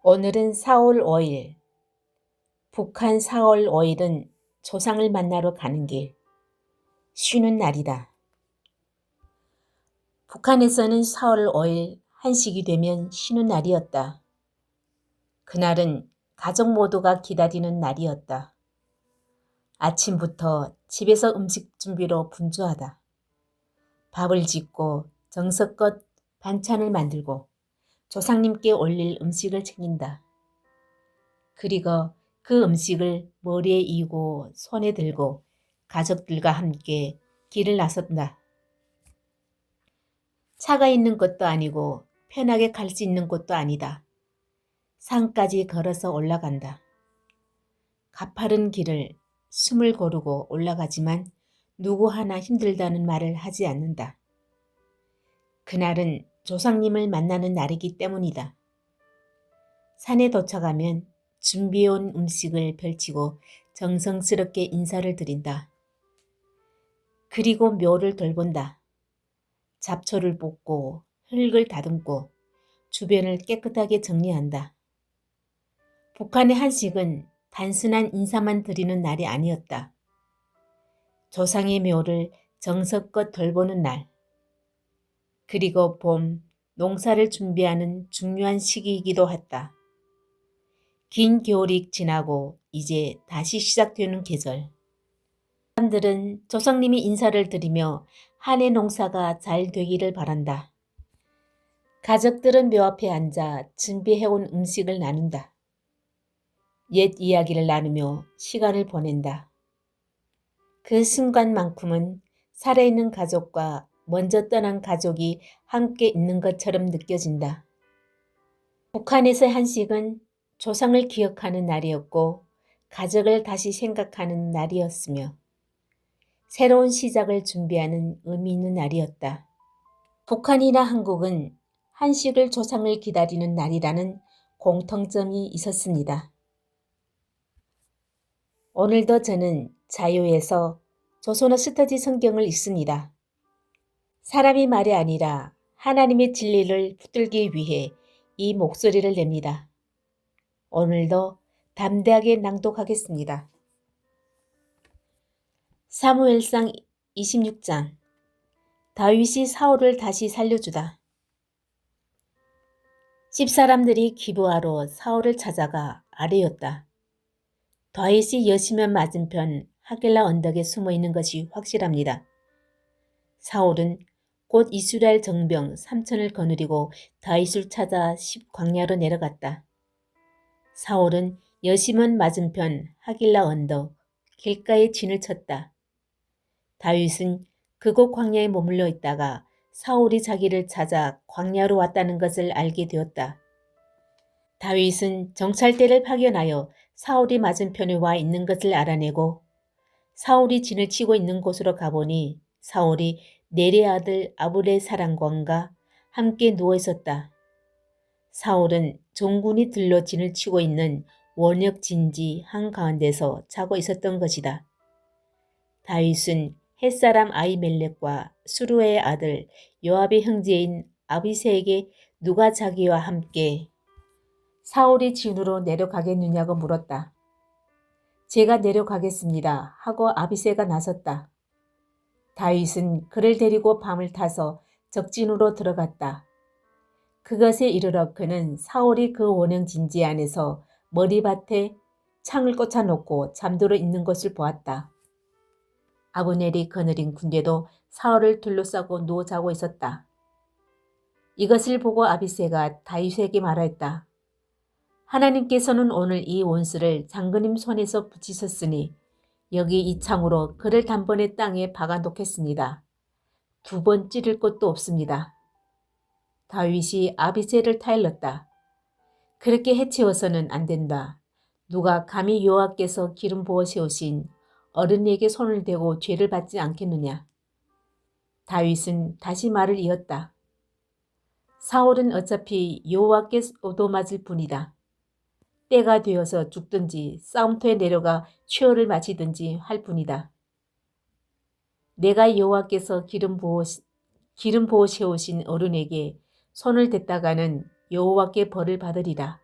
오늘은 4월 5일. 북한 4월 5일은 조상을 만나러 가는 길, 쉬는 날이다. 북한에서는 4월 5일 한식이 되면 쉬는 날이었다. 그날은 가족 모두가 기다리는 날이었다. 아침부터 집에서 음식 준비로 분주하다. 밥을 짓고 정성껏 반찬을 만들고 조상님께 올릴 음식을 챙긴다. 그리고 그 음식을 머리에 이고 손에 들고 가족들과 함께 길을 나선다. 차가 있는 곳도 아니고 편하게 갈 수 있는 곳도 아니다. 산까지 걸어서 올라간다. 가파른 길을 숨을 고르고 올라가지만 누구 하나 힘들다는 말을 하지 않는다. 그날은 조상님을 만나는 날이기 때문이다. 산에 도착하면 준비해온 음식을 펼치고 정성스럽게 인사를 드린다. 그리고 묘를 돌본다. 잡초를 뽑고 흙을 다듬고 주변을 깨끗하게 정리한다. 북한의 한식은 단순한 인사만 드리는 날이 아니었다. 조상의 묘를 정성껏 돌보는 날, 그리고 봄, 농사를 준비하는 중요한 시기이기도 했다. 긴 겨울이 지나고 이제 다시 시작되는 계절. 사람들은 조상님이 인사를 드리며 한 해 농사가 잘 되기를 바란다. 가족들은 묘 앞에 앉아 준비해온 음식을 나눈다. 옛 이야기를 나누며 시간을 보낸다. 그 순간만큼은 살아있는 가족과 먼저 떠난 가족이 함께 있는 것처럼 느껴진다. 북한에서의 한식은 조상을 기억하는 날이었고 가족을 다시 생각하는 날이었으며 새로운 시작을 준비하는 의미 있는 날이었다. 북한이나 한국은 한식을 조상을 기다리는 날이라는 공통점이 있었습니다. 오늘도 저는 자유에서 조선어 스터디 성경을 읽습니다. 사람이 말이 아니라 하나님의 진리를 붙들기 위해 이 목소리를 냅니다. 오늘도 담대하게 낭독하겠습니다. 사무엘상 26장. 다윗이 사울을 다시 살려주다. 집사람들이 기브아로 사울을 찾아가 아뢰었다. 다윗이 여시면 맞은편 하겔라 언덕에 숨어 있는 것이 확실합니다. 사울은 곧 이스라엘 정병 3천을 거느리고 다윗을 찾아 광야로 내려갔다. 사울은 여시면 맞은편 하길라 언덕 길가에 진을 쳤다. 다윗은 그곳 광야에 머물러 있다가 사울이 자기를 찾아 광야로 왔다는 것을 알게 되었다. 다윗은 정찰대를 파견하여 사울이 맞은편에 와 있는 것을 알아내고 사울이 진을 치고 있는 곳으로 가보니 사울이 네리의 아들 아브넬 사랑관과 함께 누워 있었다. 사울은 종군이 들로 진을 치고 있는 원역 진지 한가운데서 자고 있었던 것이다. 다윗은 햇사람 아히멜렉과 수루의 아들 요압의 형제인 아비새에게 누가 자기와 함께 사울이 진으로 내려가겠느냐고 물었다. 제가 내려가겠습니다 하고 아비새가 나섰다. 다윗은 그를 데리고 밤을 타서 적진으로 들어갔다. 그것에 이르러 그는 사울이 그 원형 진지 안에서 머리밭에 창을 꽂아놓고 잠들어 있는 것을 보았다. 아브넬이 거느린 군대도 사울을 둘러싸고 누워 자고 있었다. 이것을 보고 아비새가 다윗에게 말하였다. 하나님께서는 오늘 이 원수를 장군님 손에서 붙이셨으니 여기 이 창으로 그를 단번에 땅에 박아놓겠습니다. 2번 찌를 것도 없습니다. 다윗이 아비새를 타일렀다. 그렇게 해치워서는 안 된다. 누가 감히 여호와께서 기름 부어 세우신 어른에게 손을 대고 죄를 받지 않겠느냐. 다윗은 다시 말을 이었다. 사울은 어차피 여호와께 얻어맞을 뿐이다. 때가 되어서 죽든지 싸움터에 내려가 최후를 마치든지 할 뿐이다. 내가 여호와께서 기름 부어 세우신 어른에게 손을 댔다가는 여호와께 벌을 받으리라.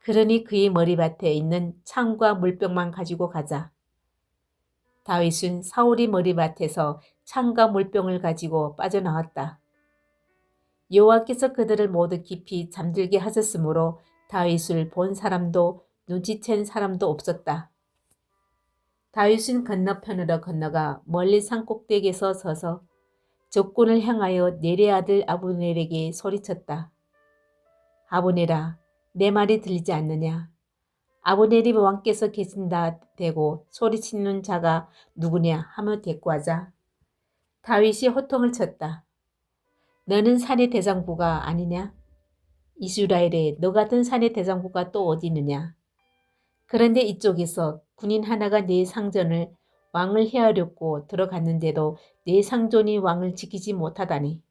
그러니 그의 머리밭에 있는 창과 물병만 가지고 가자. 다윗은 사울이 머리밭에서 창과 물병을 가지고 빠져나왔다. 여호와께서 그들을 모두 깊이 잠들게 하셨으므로 다윗을 본 사람도 눈치챈 사람도 없었다. 다윗은 건너편으로 건너가 멀리 산꼭대기에서 서서 적군을 향하여 네리 아들 아브넬에게 소리쳤다. 아브넬아, 내 말이 들리지 않느냐? 아브넬이 왕께서 계신다 대고 소리치는 자가 누구냐 하며 대꾸하자 다윗이 호통을 쳤다. 너는 산의 대장부가 아니냐? 이스라엘에 너 같은 산의 대장부가 또 어디 있느냐? 그런데 이쪽에서 군인 하나가 네 상전을 왕을 해하려고 들어갔는데도 네 상전이 왕을 지키지 못하다니.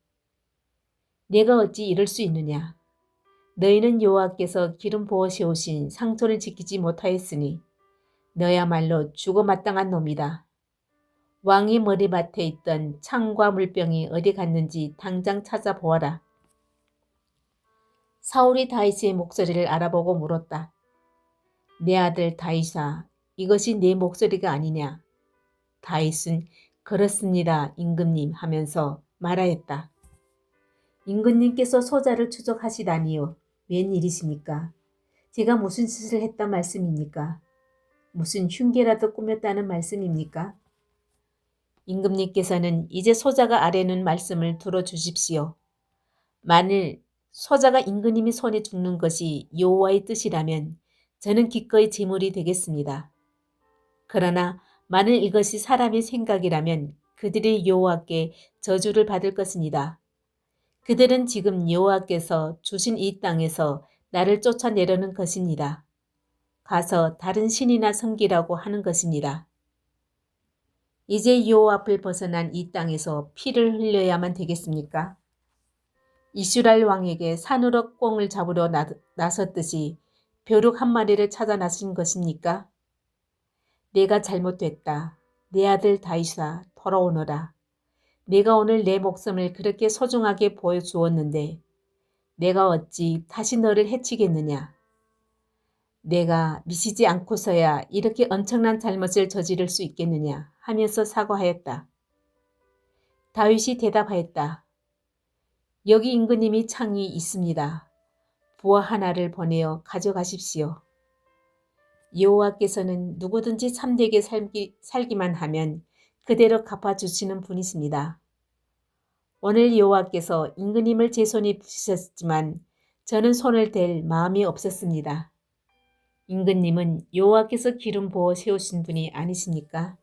내가 어찌 이럴 수 있느냐? 너희는 여호와께서 기름 부어 세우신 상전을 지키지 못하였으니 너야말로 죽어 마땅한 놈이다. 왕이 머리맡에 있던 창과 물병이 어디 갔는지 당장 찾아보아라. 사울이 다윗의 목소리를 알아보고 물었다. 내 아들 다윗아, 이것이 내 목소리가 아니냐? 다윗은 그렇습니다, 임금님 하면서 말하였다. 임금님께서 소자를 추적하시다니요. 웬일이십니까? 제가 무슨 짓을 했단 말씀입니까? 무슨 흉계라도 꾸몄다는 말씀입니까? 임금님께서는 이제 소자가 아뢰는 말씀을 들어주십시오. 만일 소자가 임금님의 손에 죽는 것이 여호와의 뜻이라면 저는 기꺼이 제물이 되겠습니다. 그러나 만일 이것이 사람의 생각이라면 그들이 여호와께 저주를 받을 것입니다. 그들은 지금 여호와께서 주신 이 땅에서 나를 쫓아내려는 것입니다. 가서 다른 신이나 섬기라고 하는 것입니다. 이제 여호와 앞을 벗어난 이 땅에서 피를 흘려야만 되겠습니까? 이스라엘 왕에게 산으로 꿩을 잡으러 나섰듯이 벼룩 한 마리를 찾아 나선 것입니까? 내가 잘못됐다. 내 아들 다윗아 돌아오너라. 내가 오늘 내 목숨을 그렇게 소중하게 보여주었는데 내가 어찌 다시 너를 해치겠느냐. 내가 미치지 않고서야 이렇게 엄청난 잘못을 저지를 수 있겠느냐 하면서 사과하였다. 다윗이 대답하였다. 여기 임금님이 창이 있습니다. 부하 하나를 보내어 가져가십시오. 여호와께서는 누구든지 참되게 살기만 하면 그대로 갚아주시는 분이십니다. 오늘 여호와께서 임금님을 제 손에 부으셨지만 저는 손을 댈 마음이 없었습니다. 임금님은 여호와께서 기름 부어 세우신 분이 아니십니까?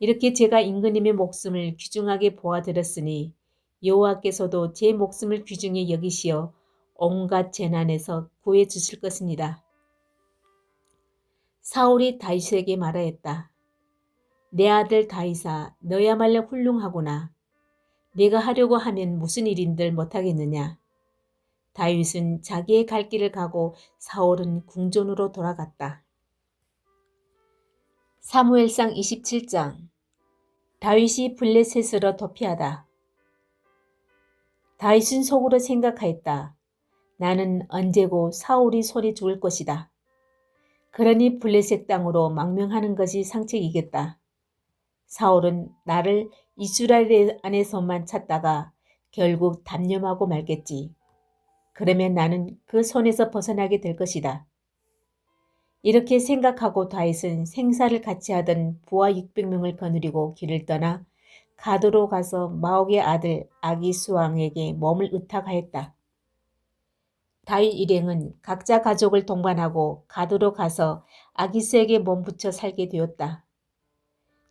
이렇게 제가 임금님의 목숨을 귀중하게 보아드렸으니 여호와께서도 제 목숨을 귀중히 여기시어 온갖 재난에서 구해 주실 것입니다. 사울이 다윗에게 말하였다. 내 아들 다윗아, 너야말로 훌륭하구나. 네가 하려고 하면 무슨 일인들 못하겠느냐. 다윗은 자기의 갈 길을 가고 사울은 궁전으로 돌아갔다. 사무엘상 27장. 다윗이 블레셋으로 도피하다. 다윗은 속으로 생각하였다. 나는 언제고 사울이 손에 죽을 것이다. 그러니 블레셋 땅으로 망명하는 것이 상책이겠다. 사울은 나를 이스라엘 안에서만 찾다가 결국 단념하고 말겠지. 그러면 나는 그 손에서 벗어나게 될 것이다. 이렇게 생각하고 다윗은 생사를 같이 하던 부하 600명을 거느리고 길을 떠나 가도로 가서 마옥의 아들 아기스 왕에게 몸을 의탁하였다. 다윗 일행은 각자 가족을 동반하고 가도로 가서 아기스에게 몸붙여 살게 되었다.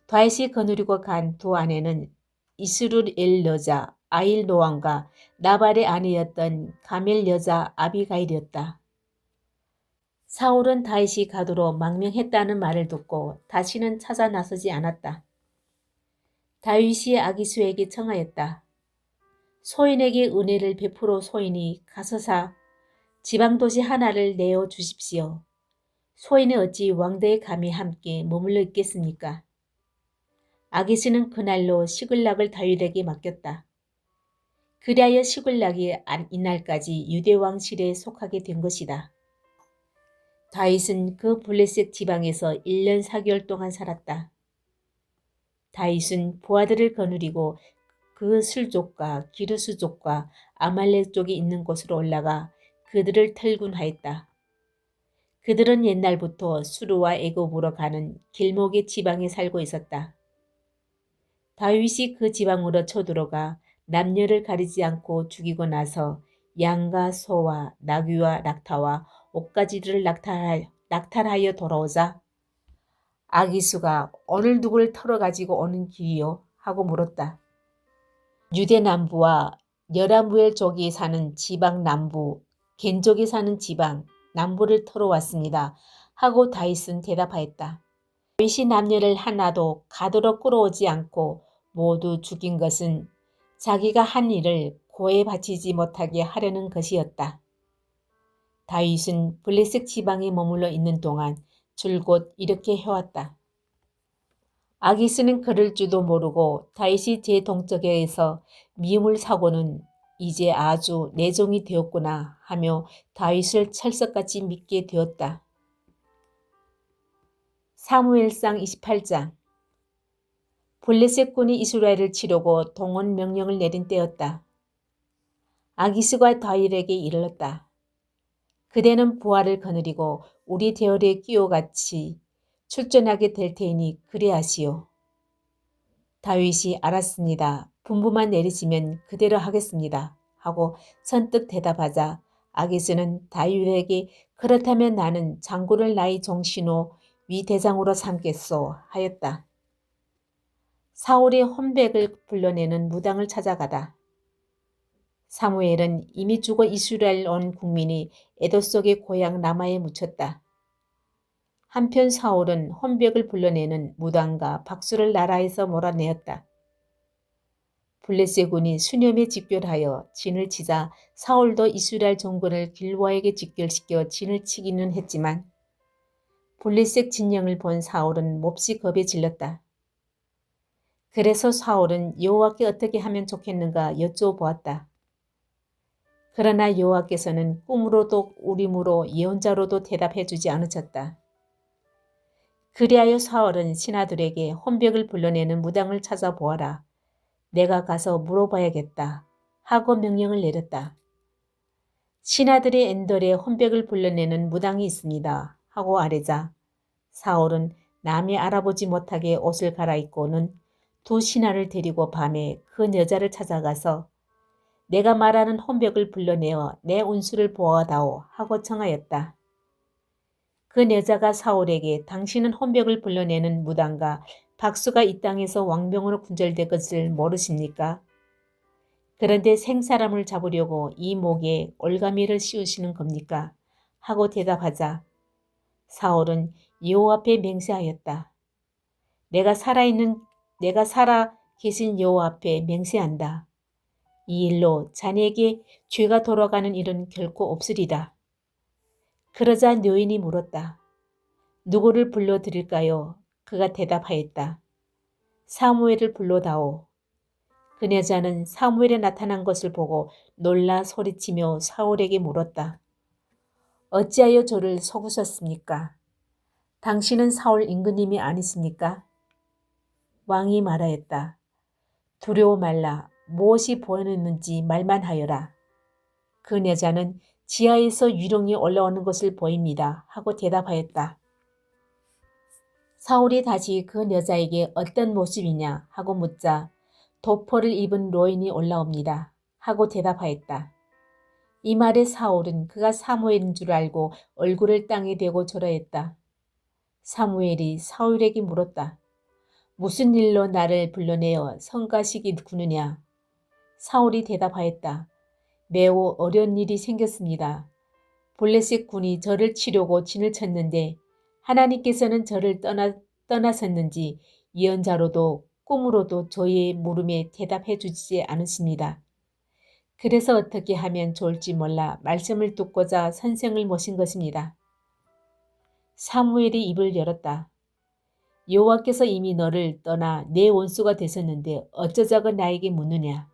다윗이 거느리고 간 두 아내는 이스루엘 여자 아힐노함과 나발의 아내였던 가멜 여자 아비가일이었다. 사울은 다윗이 가도로 망명했다는 말을 듣고 다시는 찾아 나서지 않았다. 다윗이 아기수에게 청하였다. 소인에게 은혜를 베풀어 소인이 가서사 지방도시 하나를 내어 주십시오. 소인이 어찌 왕대에 감히 함께 머물러 있겠습니까? 아기스는 그날로 시글락을 다윗에게 맡겼다. 그리하여 시글락이 이날까지 유대 왕실에 속하게 된 것이다. 다윗은 그 블레셋 지방에서 1년 4개월 동안 살았다. 다윗은 부하들을 거느리고 그 술족과 기르수족과 아말렉족이 있는 곳으로 올라가 그들을 탈군하였다. 그들은 옛날부터 수르와 애굽으로 가는 길목의 지방에 살고 있었다. 다윗이 그 지방으로 쳐들어가 남녀를 가리지 않고 죽이고 나서 양과 소와 나귀와 낙타와 옷가지들을 낙탈하여 돌아오자 아기수가 오늘 누구를 털어가지고 오는 길이요? 하고 물었다. 유대 남부와 여라무엘족이 사는 지방 남부, 겐족이 사는 지방 남부를 털어왔습니다. 하고 다윗은 대답하였다. 다윗이 남녀를 하나도 가도로 끌어오지 않고 모두 죽인 것은 자기가 한 일을 고에 바치지 못하게 하려는 것이었다. 다윗은 블레셋 지방에 머물러 있는 동안 줄곧 이렇게 해왔다. 아기스는 그럴 줄도 모르고 다윗이 제 동쪽에서 미움을 사고는 이제 아주 내 종이 되었구나 하며 다윗을 철석같이 믿게 되었다. 사무엘상 28장. 블레셋군이 이스라엘을 치려고 동원 명령을 내린 때였다. 아기스가 다윗에게 이르렀다. 그대는 부하를 거느리고 우리 대열에 끼워같이 출전하게 될 테니 그리하시오. 다윗이 알았습니다. 분부만 내리시면 그대로 하겠습니다. 하고 선뜻 대답하자 아기스는 다윗에게 그렇다면 나는 장군을 나의 종신호 위 대장으로 삼겠소 하였다. 사울이 혼백을 불러내는 무당을 찾아가다. 사무엘은 이미 죽어 이스라엘 온 국민이 애도 속의 고향 라마에 묻혔다. 한편 사울은 혼백을 불러내는 무당과 박수를 나라에서 몰아내었다. 블레셋군이 수념에 집결하여 진을 치자 사울도 이스라엘 종군을 길보아에게 집결시켜 진을 치기는 했지만 블레셋 진영을 본 사울은 몹시 겁에 질렸다. 그래서 사울은 여호와께 어떻게 하면 좋겠는가 여쭤보았다. 그러나 여호와께서는 꿈으로도 우림으로 예언자로도 대답해 주지 않으셨다. 그리하여 사울은 신하들에게 혼백을 불러내는 무당을 찾아보아라. 내가 가서 물어봐야겠다. 하고 명령을 내렸다. 신하들이 엔돌에 혼백을 불러내는 무당이 있습니다. 하고 아뢰자 사울은 남이 알아보지 못하게 옷을 갈아입고는 두 신하를 데리고 밤에 그 여자를 찾아가서 내가 말하는 혼백을 불러내어 내 운수를 보아다오 하고 청하였다. 그 여자가 사울에게 당신은 혼백을 불러내는 무당과 박수가 이 땅에서 왕병으로 군절될 것을 모르십니까? 그런데 생사람을 잡으려고 이 목에 올가미를 씌우시는 겁니까? 하고 대답하자 사울은 여호와 앞에 맹세하였다. 내가 살아 계신 여호와 앞에 맹세한다. 이 일로 자네에게 죄가 돌아가는 일은 결코 없으리라. 그러자 묘인이 물었다. 누구를 불러드릴까요? 그가 대답하였다. 사무엘을 불러다오. 그 여자는 사무엘이 나타난 것을 보고 놀라 소리치며 사울에게 물었다. 어찌하여 저를 속으셨습니까? 당신은 사울 임금님이 아니십니까? 왕이 말하였다. 두려워 말라. 무엇이 보였는지 말만 하여라. 그 여자는 지하에서 유령이 올라오는 것을 보입니다. 하고 대답하였다. 사울이 다시 그 여자에게 어떤 모습이냐 하고 묻자 도포를 입은 노인이 올라옵니다. 하고 대답하였다. 이 말에 사울은 그가 사무엘인 줄 알고 얼굴을 땅에 대고 절하였다. 사무엘이 사울에게 물었다. 무슨 일로 나를 불러내어 성가시기 구느냐? 사울이 대답하였다. 매우 어려운 일이 생겼습니다. 블레셋 군이 저를 치려고 진을 쳤는데 하나님께서는 저를 떠나섰는지 예언자로도 꿈으로도 저의 물음에 대답해 주지 않으십니다. 그래서 어떻게 하면 좋을지 몰라 말씀을 듣고자 선생을 모신 것입니다. 사무엘이 입을 열었다. 여호와께서 이미 너를 떠나 내 원수가 되셨는데 어쩌자고 나에게 묻느냐.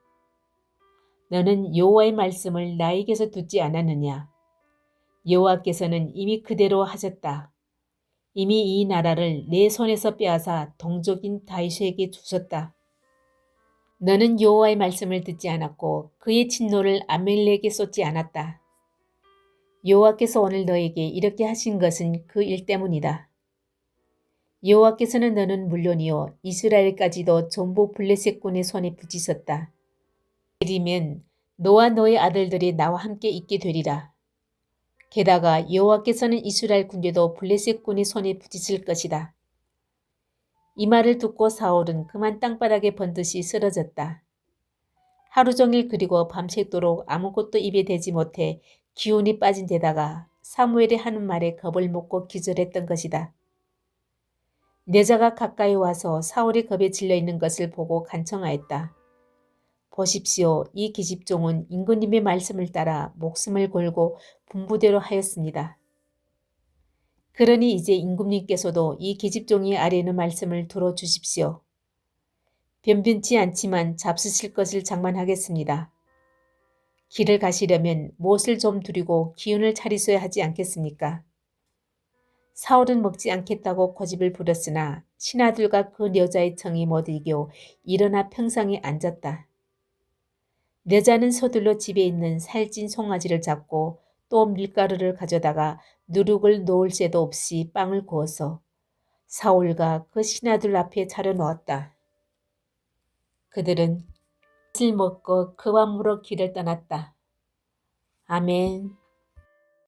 너는 여호와의 말씀을 나에게서 듣지 않았느냐. 여호와께서는 이미 그대로 하셨다. 이미 이 나라를 내 손에서 빼앗아 동족인 다윗에게 주셨다. 너는 여호와의 말씀을 듣지 않았고 그의 진노를 아멜렉에게 쏟지 않았다. 여호와께서 오늘 너에게 이렇게 하신 것은 그 일 때문이다. 여호와께서는 너는 물론이요 이스라엘까지도 전부 블레셋군의 손에 붙이셨다. 내리면 너와 너의 아들들이 나와 함께 있게 되리라. 게다가 여호와께서는 이스라엘 군대도 블레셋군의 손에 붙이실 것이다. 이 말을 듣고 사울은 그만 땅바닥에 번듯이 쓰러졌다. 하루 종일 그리고 밤새도록 아무것도 입에 대지 못해 기운이 빠진 데다가 사무엘이 하는 말에 겁을 먹고 기절했던 것이다. 여자가 가까이 와서 사울이 겁에 질려 있는 것을 보고 간청하였다. 보십시오. 이 계집종은 임금님의 말씀을 따라 목숨을 걸고 분부대로 하였습니다. 그러니 이제 임금님께서도 이 계집종이 아뢰는 말씀을 들어주십시오. 변변치 않지만 잡수실 것을 장만하겠습니다. 길을 가시려면 무엇을 좀 두리고 기운을 차리셔야 하지 않겠습니까? 사울은 먹지 않겠다고 고집을 부렸으나 신하들과 그 여자의 청이 못 이겨 일어나 평상에 앉았다. 여자는 서둘러 집에 있는 살찐 송아지를 잡고 또 밀가루를 가져다가 누룩을 놓을 새도 없이 빵을 구워서 사울과 그 신하들 앞에 차려놓았다. 그들은 것을 먹고 그 밤으로 길을 떠났다. 아멘.